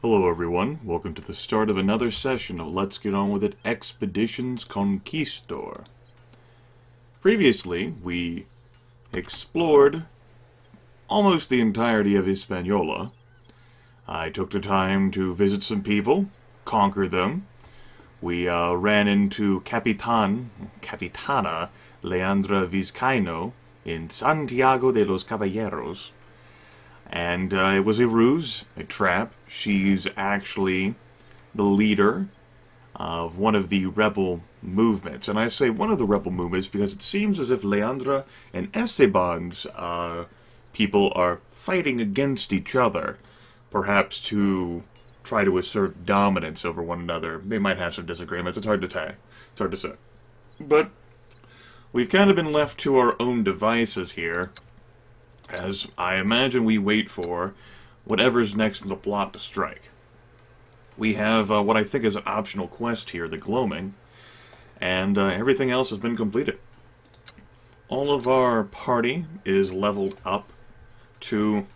Hello everyone, welcome to the start of another session of Let's Get On With It Expeditions Conquistador. Previously, we explored almost the entirety of Hispaniola. I took the time to visit some people, conquer them. We ran into Capitana Leandra Vizcaino in Santiago de los Caballeros. And it was a ruse, a trap. She's actually the leader of one of the rebel movements. And I say one of the rebel movements because it seems as if Leandra and Esteban's people are fighting against each other. Perhaps to try to assert dominance over one another. They might have some disagreements. It's hard to say. It's hard to say. But we've kind of been left to our own devices here, as I imagine we wait for whatever's next in the plot to strike. We have what I think is an optional quest here, the Gloaming, and everything else has been completed. All of our party is leveled up to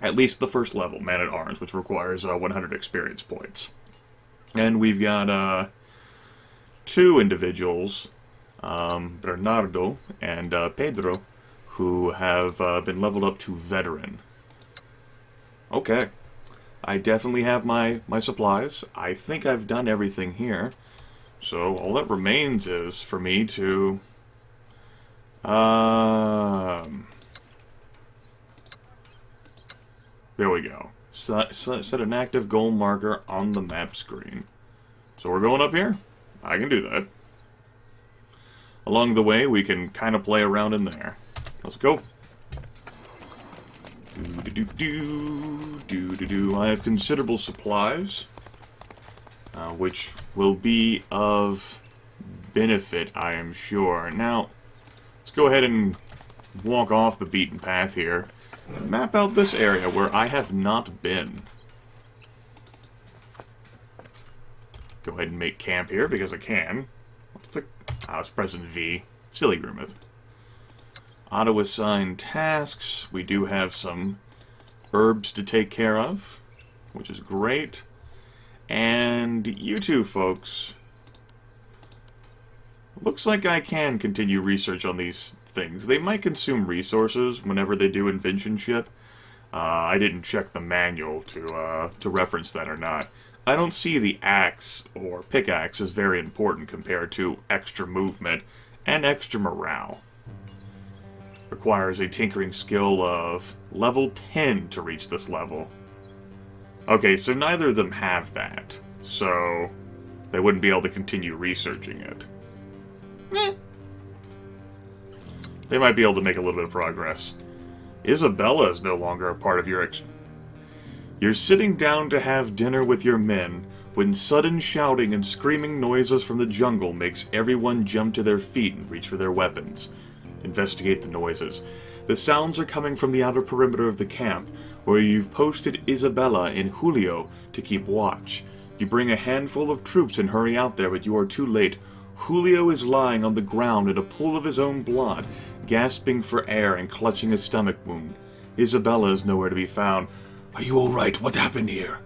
at least the first level, Man-at-Arms, which requires 100 experience points. And we've got two individuals, Bernardo and Pedro, who have been leveled up to Veteran. Okay. I definitely have my supplies. I think I've done everything here. So all that remains is for me to there we go. Set an active goal marker on the map screen. So we're going up here? I can do that. Along the way, we can kind of play around in there. Let's go. I have considerable supplies, which will be of benefit, I am sure. Now, let's go ahead and walk off the beaten path here and map out this area where I have not been. Go ahead and make camp here because I can. What's the... I was pressing V. Silly Grimith. Auto-assign tasks. We do have some herbs to take care of, which is great. And you two folks, looks like I can continue research on these things. They might consume resources whenever they do invention shit. I didn't check the manual to reference that or not. I don't see the axe or pickaxe as very important compared to extra movement and extra morale. Requires a tinkering skill of level 10 to reach this level. Okay, so neither of them have that, so they wouldn't be able to continue researching it. They might be able to make a little bit of progress. Isabella is no longer a part of your You're sitting down to have dinner with your men when sudden shouting and screaming noises from the jungle makes everyone jump to their feet and reach for their weapons. Investigate the noises. The sounds are coming from the outer perimeter of the camp, where you've posted Isabella and Julio to keep watch. You bring a handful of troops and hurry out there, but you are too late. Julio is lying on the ground in a pool of his own blood, gasping for air and clutching a stomach wound. Isabella is nowhere to be found. Are you all right? What happened here?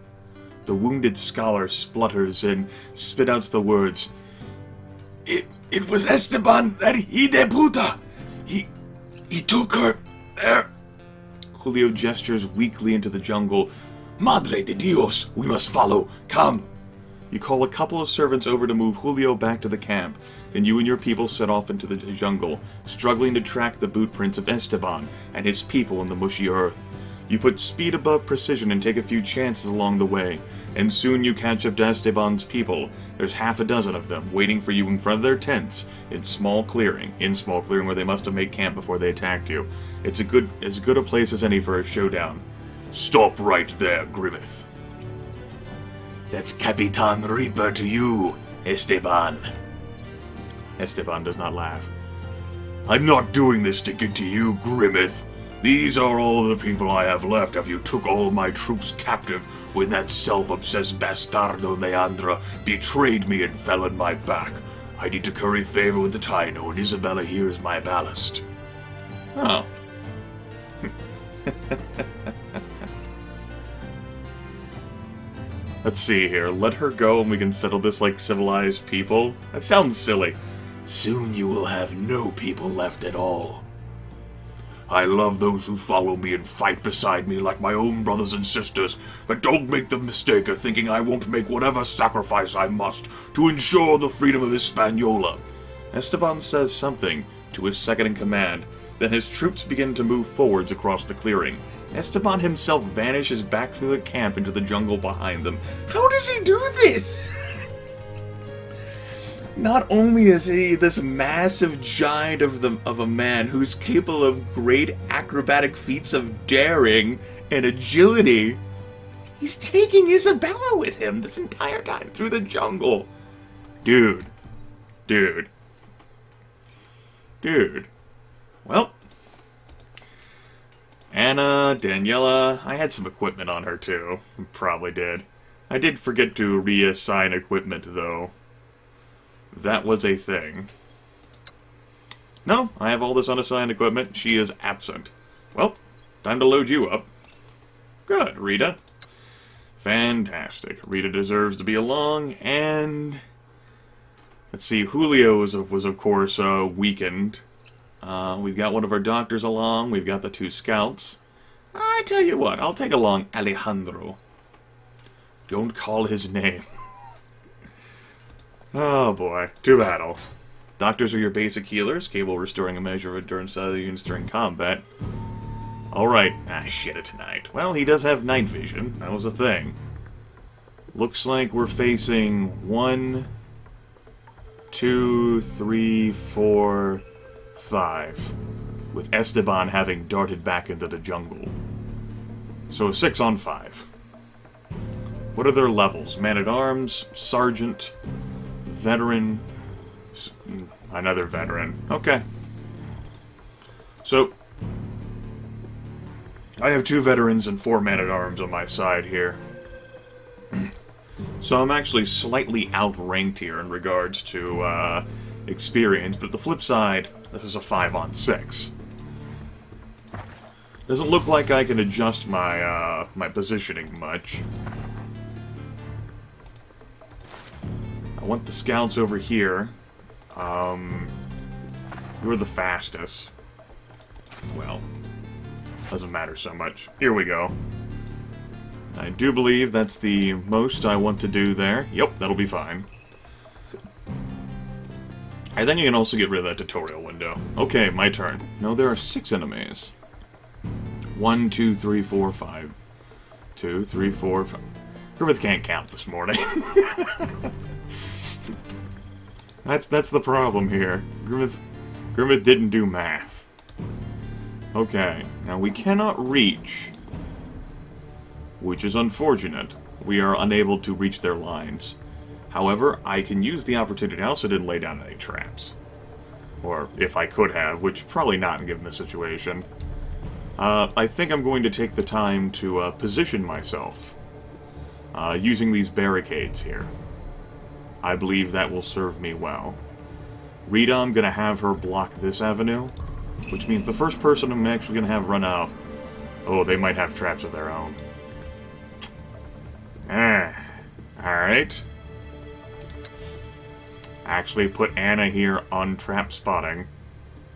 The wounded scholar splutters and spit out the words. It was Esteban, that he de puta! He took her there. Julio gestures weakly into the jungle. Madre de Dios, we must follow. Come. You call a couple of servants over to move Julio back to the camp. Then you and your people set off into the jungle, struggling to track the boot prints of Esteban and his people in the mushy earth. You put speed above precision and take a few chances along the way, and soon you catch up to Esteban's people. There's half a dozen of them waiting for you in front of their tents in small clearing where they must have made camp before they attacked you. It's as good a place as any for a showdown. Stop right there, Grimith. That's Capitan Reaper to you, Esteban. Esteban does not laugh. I'm not doing this to get to you, Grimith. These are all the people I have left after you took all my troops captive when that self-obsessed bastardo Leandra betrayed me and fell on my back. I need to curry favor with the Taino, and Isabella here is my ballast. Oh. Let's see here. Let her go and we can settle this like civilized people? That sounds silly. Soon you will have no people left at all. I love those who follow me and fight beside me like my own brothers and sisters, but don't make the mistake of thinking I won't make whatever sacrifice I must to ensure the freedom of Hispaniola. Esteban says something to his second-in-command. Then his troops begin to move forwards across the clearing. Esteban himself vanishes back through the camp into the jungle behind them. How does he do this? Not only is he this massive giant of a man who's capable of great acrobatic feats of daring and agility, he's taking Isabella with him this entire time through the jungle. Dude. Well, Anna, Daniela, I had some equipment on her too. Probably did. I did forget to reassign equipment though. That was a thing. No, I have all this unassigned equipment. She is absent. Well, time to load you up. Good, Rita. Fantastic. Rita deserves to be along, and... let's see, Julio was of course, weakened. We've got one of our doctors along. We've got the 2 scouts. I tell you what, I'll take along Alejandro. Don't call his name. Oh boy, to battle. Doctors are your basic healers, capable of restoring a measure of endurance to other units during combat. Alright, shit it tonight. Well, he does have night vision. That was a thing. Looks like we're facing 1, 2, 3, 4, 5. With Esteban having darted back into the jungle. So 6 on 5. What are their levels? Man-at-Arms, Sergeant, Veteran, another Veteran. Okay. So, I have 2 Veterans and 4 Man-at-Arms on my side here. So I'm actually slightly outranked here in regards to experience, but the flip side, this is a 5 on 6. Doesn't look like I can adjust my my positioning much. I want the scouts over here. You're the fastest. Well, doesn't matter so much. Here we go. I do believe that's the most I want to do there. Yep, that'll be fine. I think you can also get rid of that tutorial window. Okay, my turn. No, there are 6 enemies. 1, 2, 3, 4, 5. 2, 3, 4, 5. Grimith can't count this morning. That's the problem here. Grimith didn't do math. Okay, now we cannot reach, which is unfortunate. We are unable to reach their lines. However, I can use the opportunity. I also didn't lay down any traps. Or, if I could have, which probably not given the situation. I think I'm going to take the time to position myself using these barricades here. I believe that will serve me well. Rita, I'm going to have her block this avenue, which means the first person I'm actually going to have run out... oh, they might have traps of their own. Alright. Actually put Anna here on trap spotting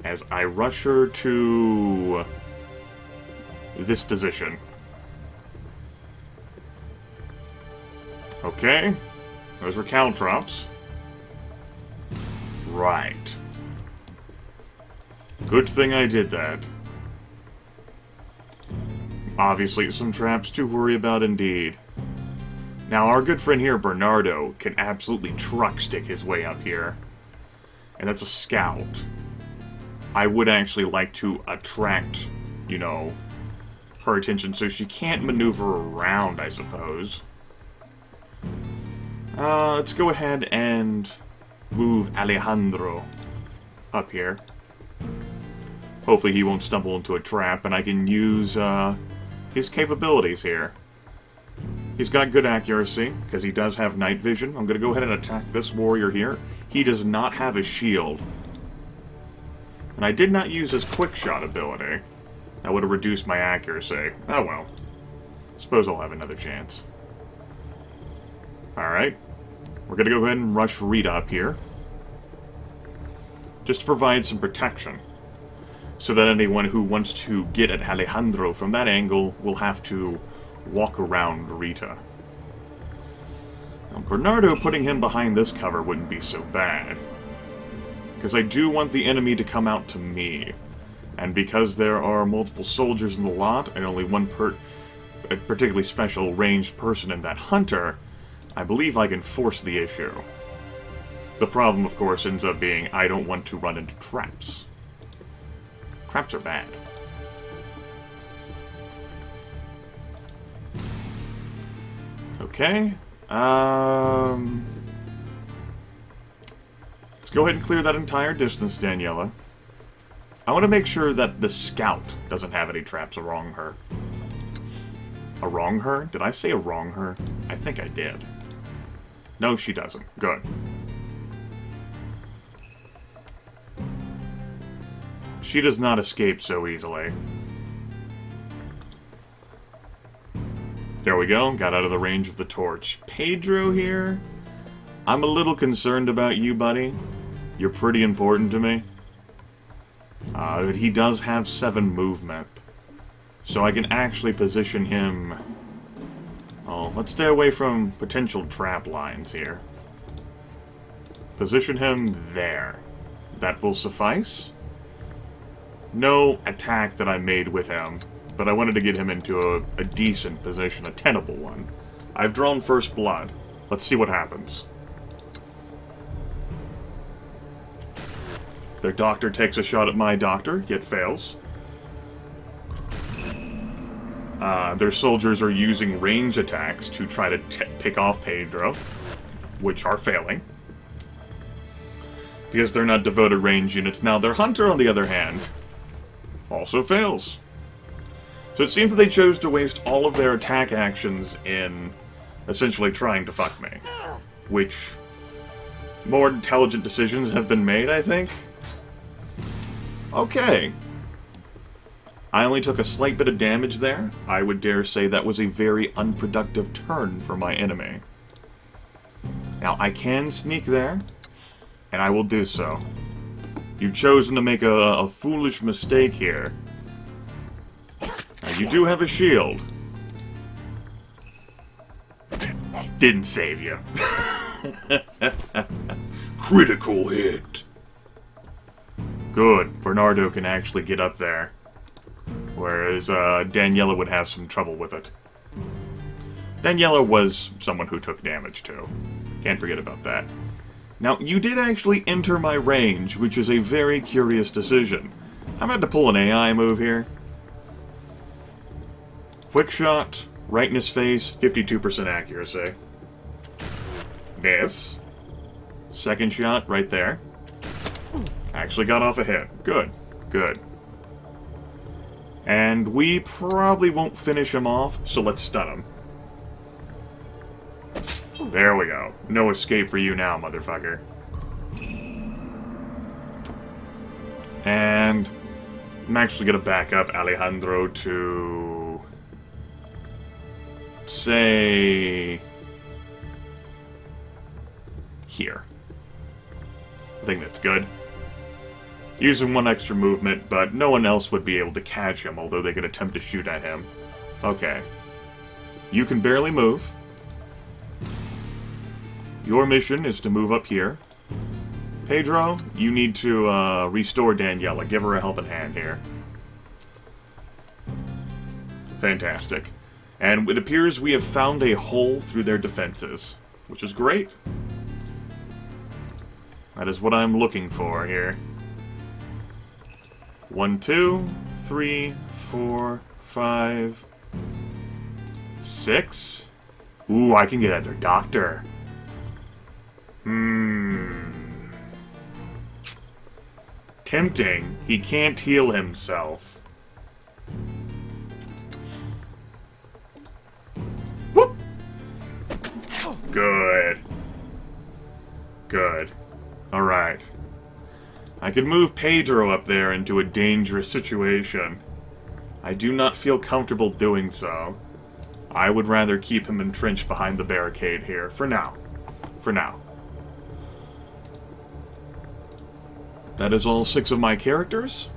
as I rush her to this position. Okay. Those were caltrops. Right. Good thing I did that. Obviously, some traps to worry about indeed. Now, our good friend here, Bernardo, can absolutely truck stick his way up here. And that's a scout. I would actually like to attract, you know, her attention so she can't maneuver around, I suppose. Let's go ahead and move Alejandro up here. Hopefully he won't stumble into a trap, and I can use his capabilities here. He's got good accuracy, because he does have night vision. I'm going to go ahead and attack this warrior here. He does not have a shield. And I did not use his quick shot ability. That would have reduced my accuracy. Oh well. Suppose I'll have another chance. Alright. We're gonna go ahead and rush Rita up here. Just to provide some protection. So that anyone who wants to get at Alejandro from that angle will have to walk around Rita. Now, Bernardo, putting him behind this cover wouldn't be so bad. Because I do want the enemy to come out to me. And because there are multiple soldiers in the lot, and only one a particularly special ranged person in that hunter, I believe I can force the issue. The problem, of course, ends up being I don't want to run into traps. Traps are bad. Okay. Let's go ahead and clear that entire distance, Daniela. I want to make sure that the scout doesn't have any traps along her. Along her? Did I say along her? I think I did. No, she doesn't. Good. She does not escape so easily. There we go. Got out of the range of the torch. Pedro here? I'm a little concerned about you, buddy. You're pretty important to me. He does have 7 movement. So I can actually position him... Oh, let's stay away from potential trap lines here. Position him there. That will suffice. No attack that I made with him, but I wanted to get him into a decent position, a tenable one. I've drawn first blood. Let's see what happens. Their doctor takes a shot at my doctor, yet fails. Their soldiers are using range attacks to try to pick off Pedro, which are failing. Because they're not devoted range units. Now, their hunter, on the other hand, also fails. So it seems that they chose to waste all of their attack actions in essentially trying to fuck me. Which, more intelligent decisions have been made, I think. Okay. I only took a slight bit of damage there. I would dare say that was a very unproductive turn for my enemy. Now, I can sneak there, and I will do so. You've chosen to make a foolish mistake here. Now, you do have a shield. Didn't save you. Critical hit. Good. Bernardo can actually get up there. Whereas Daniela would have some trouble with it. Daniela was someone who took damage too. Can't forget about that. Now, you did actually enter my range, which is a very curious decision. I'm about to pull an AI move here. Quick shot, right in his face, 52% accuracy. Miss. Second shot, right there. Actually got off a hit. Good. Good. And we probably won't finish him off, so let's stun him. There we go. No escape for you now, motherfucker. And I'm actually going to back up Alejandro to... say... here. I think that's good. Using 1 extra movement, but no one else would be able to catch him, although they could attempt to shoot at him. Okay. You can barely move. Your mission is to move up here. Pedro, you need to restore Daniela. Give her a helping hand here. Fantastic. And it appears we have found a hole through their defenses, which is great. That is what I'm looking for here. 1, 2, 3, 4, 5, 6. Ooh, I can get at their doctor. Tempting. He can't heal himself. Whoop! Good. Good. Alright. I could move Pedro up there into a dangerous situation. I do not feel comfortable doing so. I would rather keep him entrenched behind the barricade here, for now. For now. That is all 6 of my characters.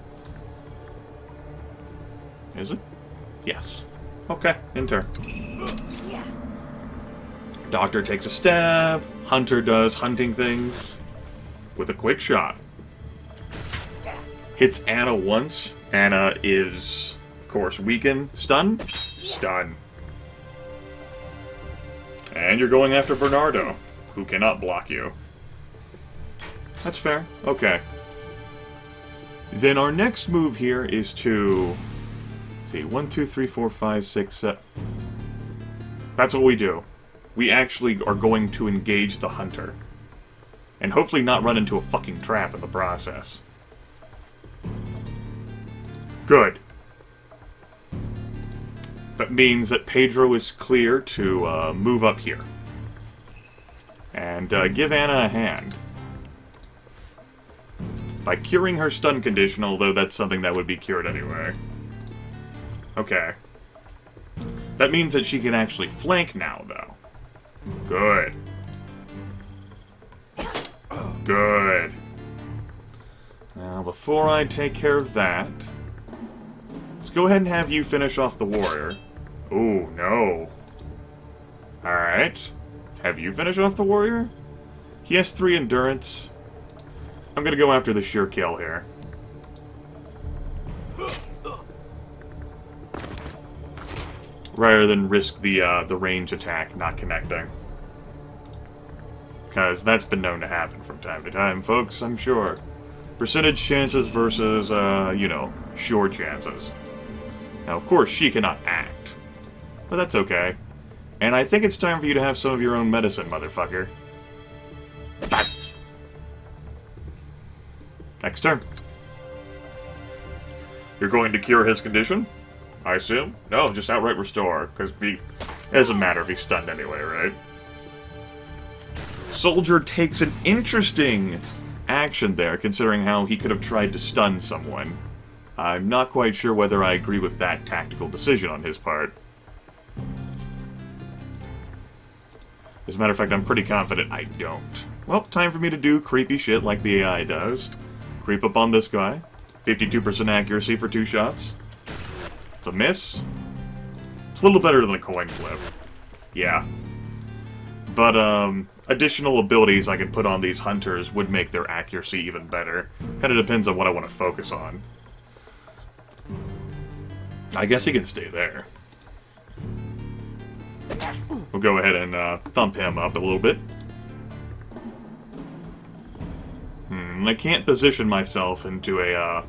Is it? Yes. Okay, enter. Doctor takes a stab. Hunter does hunting things. With a quick shot. Hits Anna once. Anna is, of course, weakened. Stun? Stun. And you're going after Bernardo, who cannot block you. That's fair. Okay. Then our next move here is to... see, 1, 2, 3, 4, 5, 6, 7... That's what we do. We actually are going to engage the hunter. And hopefully not run into a fucking trap in the process. Good. That means that Pedro is clear to move up here. And give Anna a hand. By curing her stun condition, although that's something that would be cured anyway. Okay. That means that she can actually flank now, though. Good. Good. Now, before I take care of that, let's go ahead and have you finish off the warrior. Ooh, no. Alright. Have you finish off the warrior? He has 3 endurance. I'm gonna go after the sure kill here. Rather than risk the range attack not connecting. Because that's been known to happen from time to time, folks, I'm sure. Percentage chances versus, you know, sure chances. Now, of course, she cannot act. But that's okay. And I think it's time for you to have some of your own medicine, motherfucker. Next turn. You're going to cure his condition? I assume? No, just outright restore, because it doesn't matter if he's stunned anyway, right? Soldier takes an interesting action there, considering how he could have tried to stun someone. I'm not quite sure whether I agree with that tactical decision on his part. As a matter of fact, I'm pretty confident I don't. Well, time for me to do creepy shit like the AI does. Creep up on this guy. 52% accuracy for 2 shots. It's a miss. It's a little better than a coin flip. Yeah. But, additional abilities I can put on these hunters would make their accuracy even better. Kinda depends on what I want to focus on. I guess he can stay there. We'll go ahead and thump him up a little bit. I can't position myself into a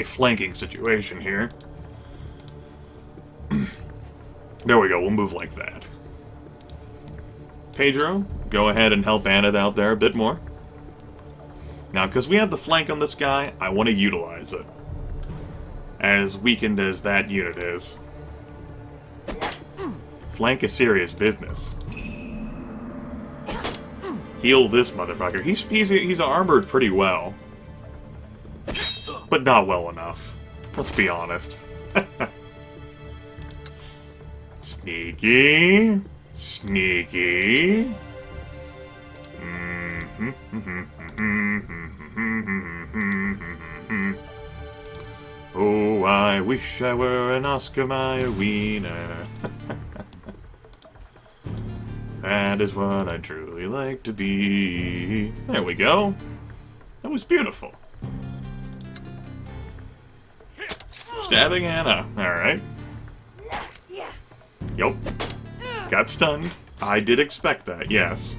flanking situation here. There we go, we'll move like that. Pedro, go ahead and help Anna out there a bit more. Now, because we have the flank on this guy, I want to utilize it. As weakened as that unit is. Flank is serious business. Heal this motherfucker. He's armored pretty well. But not well enough. Let's be honest. Sneaky. Sneaky. Oh, I wish I were an Oscar Mayer wiener. That is what I truly like to be. There we go. That was beautiful. Stabbing Anna. Alright. Yup. Got stunned. I did expect that, yes.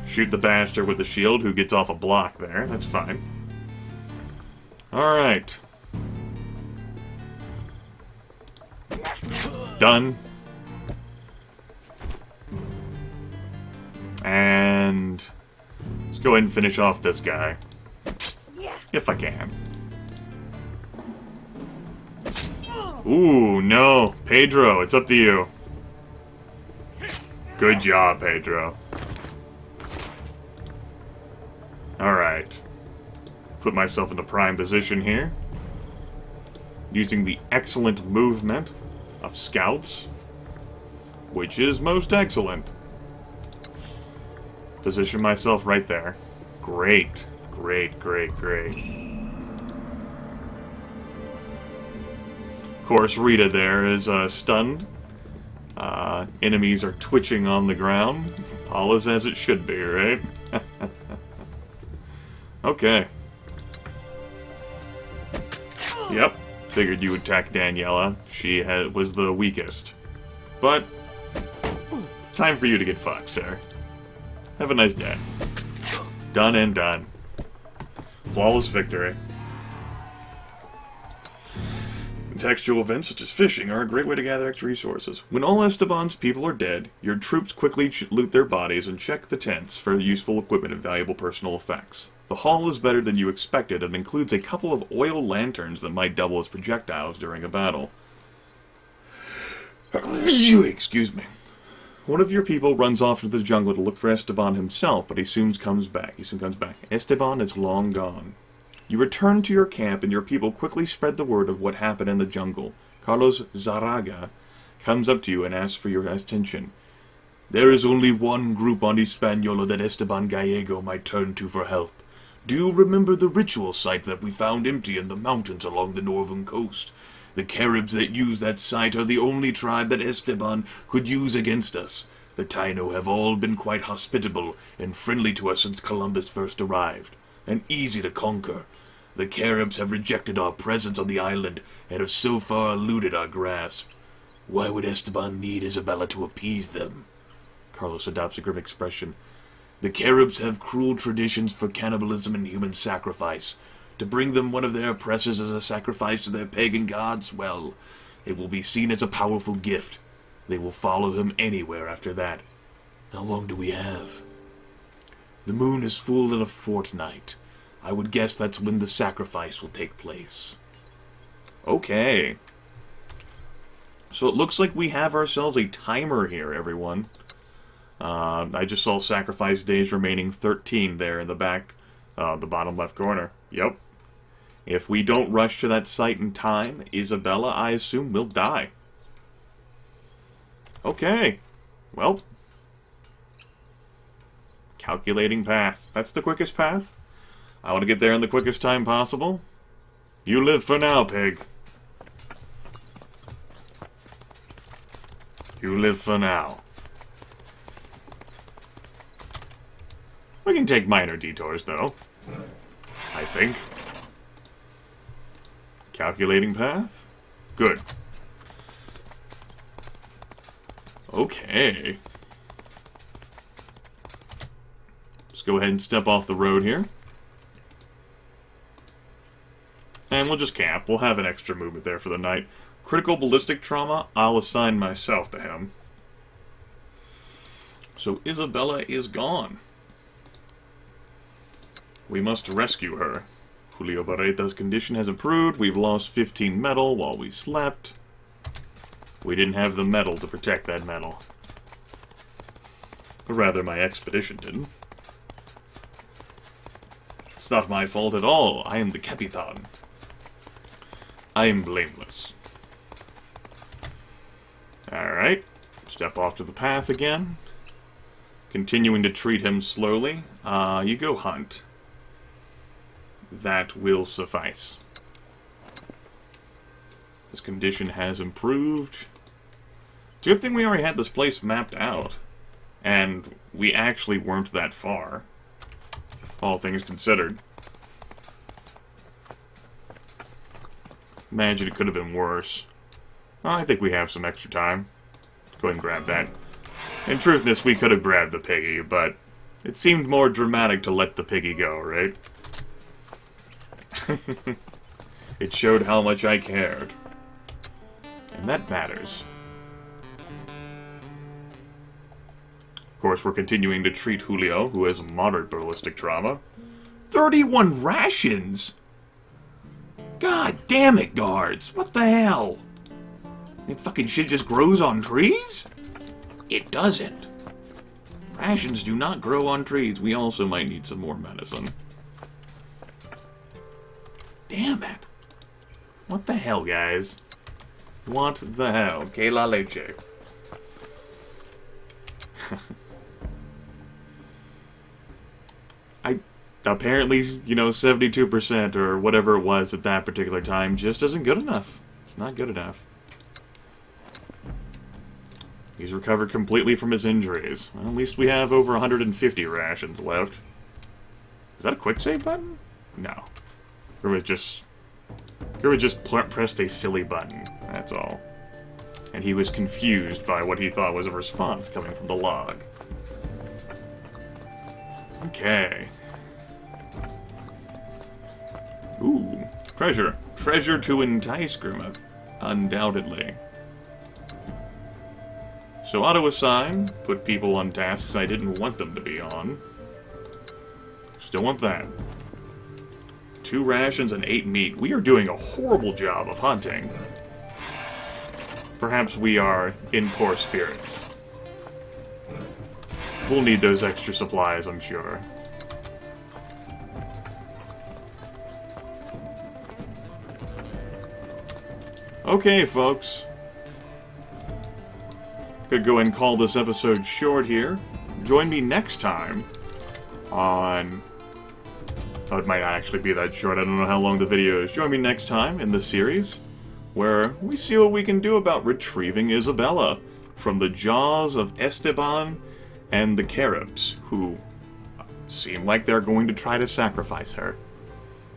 Shoot the bastard with the shield who gets off a block there. That's fine. Alright. Done. And let's go ahead and finish off this guy. If I can. Ooh, no. Pedro, it's up to you. Good job, Pedro. Alright. Put myself into prime position here. using the excellent movement of scouts, which is most excellent. Position myself right there. Great. Great, great, great. Of course, Rita there is stunned. Enemies are twitching on the ground. All is as it should be, right? Okay. Yep. Figured you would attack Daniela. She was the weakest. But it's time for you to get fucked, sir. Have a nice day. Done and done. Flawless victory. Contextual events such as fishing are a great way to gather extra resources. When all Esteban's people are dead, your troops quickly loot their bodies and check the tents for useful equipment and valuable personal effects. The haul is better than you expected and includes a couple of oil lanterns that might double as projectiles during a battle. Excuse me. One of your people runs off into the jungle to look for Esteban himself, but he soon comes back. Esteban is long gone. You return to your camp, and your people quickly spread the word of what happened in the jungle. Carlos Zaraga comes up to you and asks for your attention. There is only one group on Hispaniola that Esteban Gallego might turn to for help. Do you remember the ritual site that we found empty in the mountains along the northern coast? The Caribs that use that site are the only tribe that Esteban could use against us. The Taino have all been quite hospitable and friendly to us since Columbus first arrived, and easy to conquer. The Caribs have rejected our presence on the island and have so far eluded our grasp. Why would Esteban need Isabella to appease them? Carlos adopts a grim expression. The Caribs have cruel traditions for cannibalism and human sacrifice. To bring them one of their oppressors as a sacrifice to their pagan gods, well, it will be seen as a powerful gift. They will follow him anywhere after that. How long do we have? The moon is full in a fortnight. I would guess that's when the sacrifice will take place. Okay. So it looks like we have ourselves a timer here, everyone. I just saw sacrifice days remaining 13 there in the back, the bottom left corner. Yep. If we don't rush to that site in time, Isabella, I assume, will die. Okay. Well. Calculating path. That's the quickest path? I want to get there in the quickest time possible. You live for now, pig. You live for now. We can take minor detours, though. I think. Calculating path? Good. Okay. Let's go ahead and step off the road here. And we'll just camp. We'll have an extra movement there for the night. Critical ballistic trauma, I'll assign myself to him. So Isabella is gone. We must rescue her. Julio Barreta's condition has improved. We've lost 15 metal while we slept. We didn't have the metal to protect that metal. Or rather, my expedition didn't. It's not my fault at all. I am the Capitan. I am blameless. Alright. Step off to the path again. Continuing to treat him slowly. You go hunt. That will suffice. His condition has improved. It's a good thing we already had this place mapped out. And we actually weren't that far. All things considered. Imagine it could have been worse. Well, I think we have some extra time. Go ahead and grab that. In truthness, we could have grabbed the piggy, but it seemed more dramatic to let the piggy go, right? It showed how much I cared. And that matters. Of course, we're continuing to treat Julio, who has moderate ballistic trauma. 31 rations! God damn it, guards! What the hell? That fucking shit just grows on trees? It doesn't. Rations do not grow on trees. We also might need some more medicine. Damn it. What the hell, guys? What the hell? Que la leche. Apparently, you know, 72% or whatever it was at that particular time just isn't good enough. It's not good enough. He's recovered completely from his injuries. Well, at least we have over 150 rations left. Is that a quick save button? No. Grimith just pressed a silly button, that's all. And he was confused by what he thought was a response coming from the log. Okay. Ooh, treasure. Treasure to entice Grimith. Undoubtedly. So auto-assign, put people on tasks I didn't want them to be on. Still want that. 2 rations and 8 meat. We are doing a horrible job of hunting. Perhaps we are in poor spirits. We'll need those extra supplies, I'm sure. Okay, folks. Could go and call this episode short here. Join me next time on... Oh, it might not actually be that short. I don't know how long the video is. Join me next time in the series where we see what we can do about retrieving Isabella from the jaws of Esteban and the Caribs, who seem like they're going to try to sacrifice her.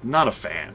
Not a fan.